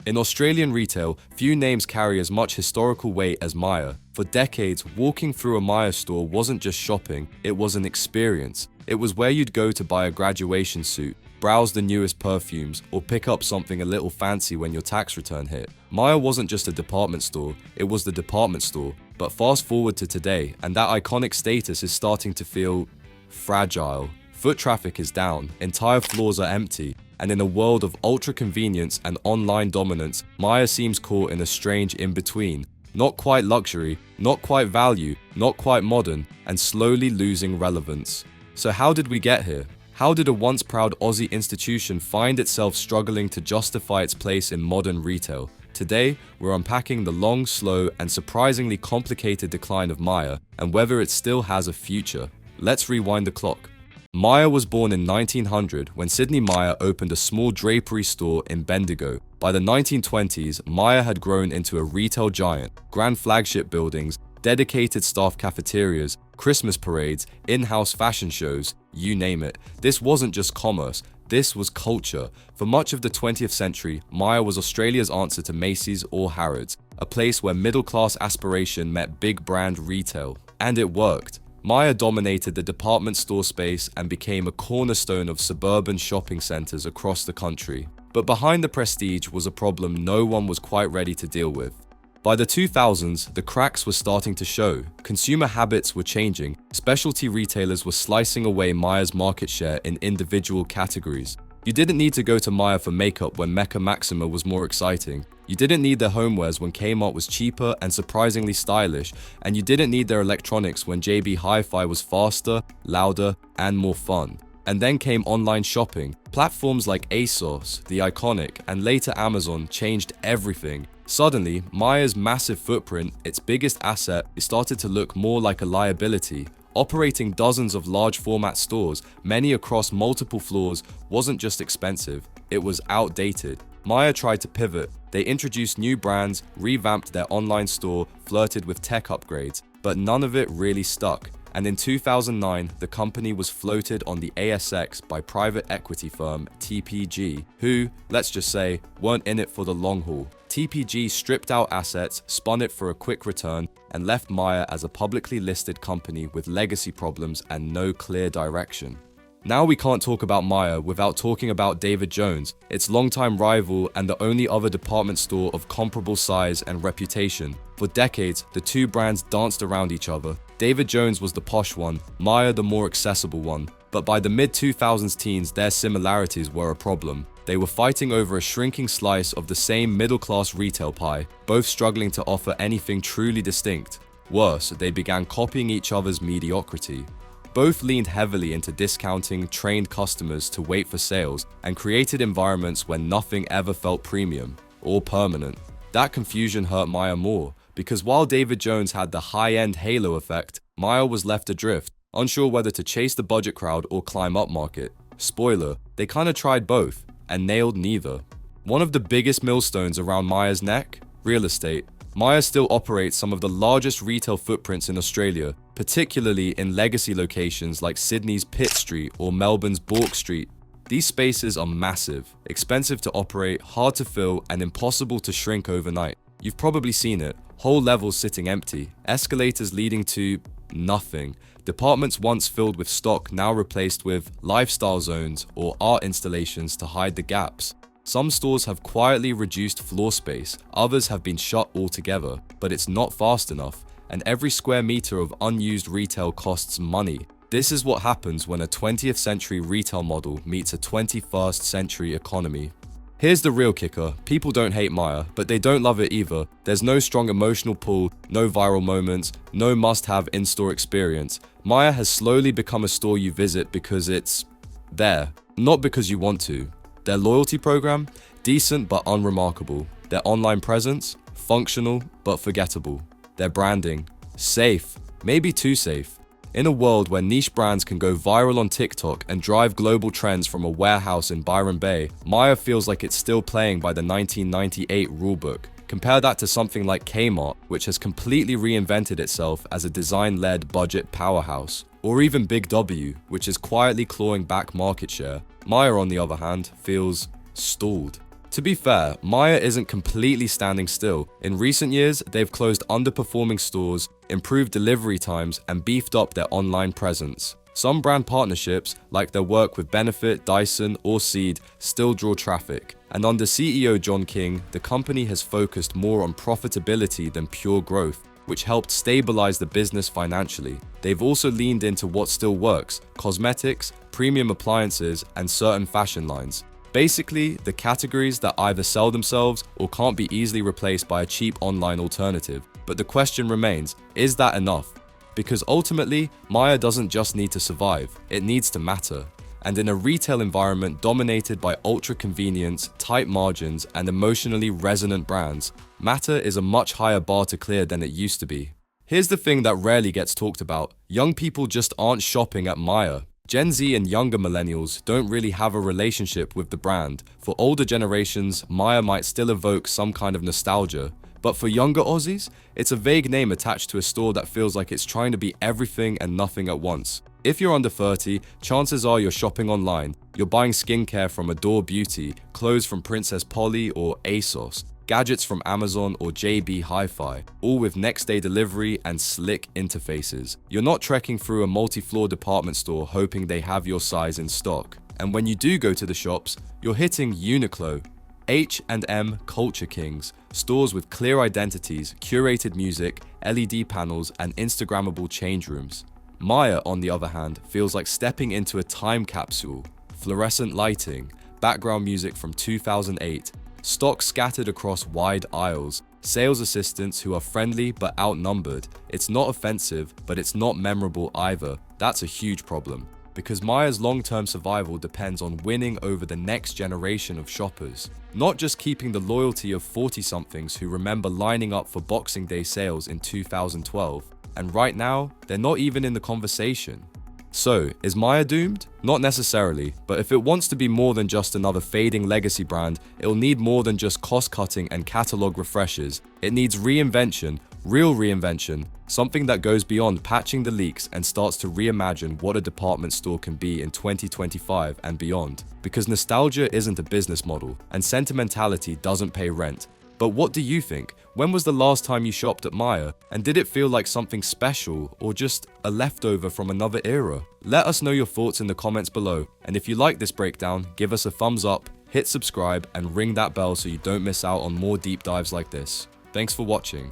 In Australian retail, few names carry as much historical weight as Myer. For decades, walking through a Myer store wasn't just shopping, it was an experience. It was where you'd go to buy a graduation suit, browse the newest perfumes, or pick up something a little fancy when your tax return hit. Myer wasn't just a department store, it was the department store. But fast forward to today, and that iconic status is starting to feel fragile. Foot traffic is down, entire floors are empty, and in a world of ultra-convenience and online dominance, Myer seems caught in a strange in-between. Not quite luxury, not quite value, not quite modern, and slowly losing relevance. So how did we get here? How did a once proud Aussie institution find itself struggling to justify its place in modern retail? Today, we're unpacking the long, slow, and surprisingly complicated decline of Myer and whether it still has a future. Let's rewind the clock. Myer was born in 1900 when Sidney Myer opened a small drapery store in Bendigo. By the 1920s, Myer had grown into a retail giant, grand flagship buildings, dedicated staff cafeterias, Christmas parades, in-house fashion shows, you name it. This wasn't just commerce, this was culture. For much of the 20th century, Myer was Australia's answer to Macy's or Harrods, a place where middle-class aspiration met big brand retail. And it worked. Myer dominated the department store space and became a cornerstone of suburban shopping centers across the country. But behind the prestige was a problem no one was quite ready to deal with. By the 2000s, the cracks were starting to show. Consumer habits were changing. Specialty retailers were slicing away Myer's market share in individual categories. You didn't need to go to Myer for makeup when Mecca Maxima was more exciting. You didn't need their homewares when Kmart was cheaper and surprisingly stylish, and you didn't need their electronics when JB Hi-Fi was faster, louder, and more fun. And then came online shopping. Platforms like ASOS, The Iconic, and later Amazon changed everything. Suddenly, Myer's massive footprint, its biggest asset, started to look more like a liability. Operating dozens of large format stores, many across multiple floors, wasn't just expensive, it was outdated. Myer tried to pivot. They introduced new brands, revamped their online store, flirted with tech upgrades, but none of it really stuck. And in 2009, the company was floated on the ASX by private equity firm TPG, who, let's just say, weren't in it for the long haul. TPG stripped out assets, spun it for a quick return, and left Myer as a publicly listed company with legacy problems and no clear direction. Now we can't talk about Myer without talking about David Jones, its longtime rival and the only other department store of comparable size and reputation. For decades, the two brands danced around each other. David Jones was the posh one, Myer the more accessible one. But by the mid-2000s teens, their similarities were a problem. They were fighting over a shrinking slice of the same middle-class retail pie, both struggling to offer anything truly distinct. Worse, they began copying each other's mediocrity. Both leaned heavily into discounting trained customers to wait for sales and created environments where nothing ever felt premium or permanent. That confusion hurt Myer more, because while David Jones had the high-end halo effect, Myer was left adrift, unsure whether to chase the budget crowd or climb up market. Spoiler, they kinda tried both, and nailed neither. One of the biggest millstones around Myer's neck? Real estate. Myer still operates some of the largest retail footprints in Australia, particularly in legacy locations like Sydney's Pitt Street or Melbourne's Bourke Street. These spaces are massive, expensive to operate, hard to fill, and impossible to shrink overnight. You've probably seen it, whole levels sitting empty, escalators leading to nothing, departments once filled with stock now replaced with lifestyle zones or art installations to hide the gaps. Some stores have quietly reduced floor space, others have been shut altogether, but it's not fast enough, and every square meter of unused retail costs money. This is what happens when a 20th century retail model meets a 21st century economy. Here's the real kicker, people don't hate Myer, but they don't love it either. There's no strong emotional pull, no viral moments, no must-have in-store experience. Myer has slowly become a store you visit because it's there, not because you want to. Their loyalty program? Decent but unremarkable. Their online presence? Functional but forgettable. Their branding? Safe, maybe too safe. In a world where niche brands can go viral on TikTok and drive global trends from a warehouse in Byron Bay, Myer feels like it's still playing by the 1998 rulebook. Compare that to something like Kmart, which has completely reinvented itself as a design-led budget powerhouse. Or even Big W, which is quietly clawing back market share. Myer, on the other hand, feels stalled. To be fair, Myer isn't completely standing still. In recent years, they've closed underperforming stores, improved delivery times, and beefed up their online presence. Some brand partnerships, like their work with Benefit, Dyson, or Seed, still draw traffic. And under CEO John King, the company has focused more on profitability than pure growth, which helped stabilize the business financially. They've also leaned into what still works: cosmetics, premium appliances, and certain fashion lines. Basically, the categories that either sell themselves or can't be easily replaced by a cheap online alternative. But the question remains, is that enough? Because ultimately, Myer doesn't just need to survive, it needs to matter. And in a retail environment dominated by ultra convenience, tight margins, and emotionally resonant brands, matter is a much higher bar to clear than it used to be. Here's the thing that rarely gets talked about: young people just aren't shopping at Myer. Gen Z and younger millennials don't really have a relationship with the brand. For older generations, Myer might still evoke some kind of nostalgia. But for younger Aussies, it's a vague name attached to a store that feels like it's trying to be everything and nothing at once. If you're under 30, chances are you're shopping online. You're buying skincare from Adore Beauty, clothes from Princess Polly or ASOS, gadgets from Amazon or JB Hi-Fi, all with next-day delivery and slick interfaces. You're not trekking through a multi-floor department store hoping they have your size in stock. And when you do go to the shops, you're hitting Uniqlo, H&M Culture Kings, stores with clear identities, curated music, LED panels, and Instagrammable change rooms. Myer, on the other hand, feels like stepping into a time capsule. Fluorescent lighting, background music from 2008, stock scattered across wide aisles, sales assistants who are friendly but outnumbered. It's not offensive, but it's not memorable either. That's a huge problem, because Myer's long-term survival depends on winning over the next generation of shoppers, not just keeping the loyalty of 40-somethings who remember lining up for Boxing Day sales in 2012. And right now, they're not even in the conversation. So, is Myer doomed? Not necessarily, but if it wants to be more than just another fading legacy brand, it'll need more than just cost-cutting and catalog refreshes. It needs reinvention, real reinvention, something that goes beyond patching the leaks and starts to reimagine what a department store can be in 2025 and beyond. Because nostalgia isn't a business model, and sentimentality doesn't pay rent. But what do you think? When was the last time you shopped at Myer? And did it feel like something special or just a leftover from another era? Let us know your thoughts in the comments below. And if you like this breakdown, give us a thumbs up, hit subscribe, and ring that bell so you don't miss out on more deep dives like this. Thanks for watching.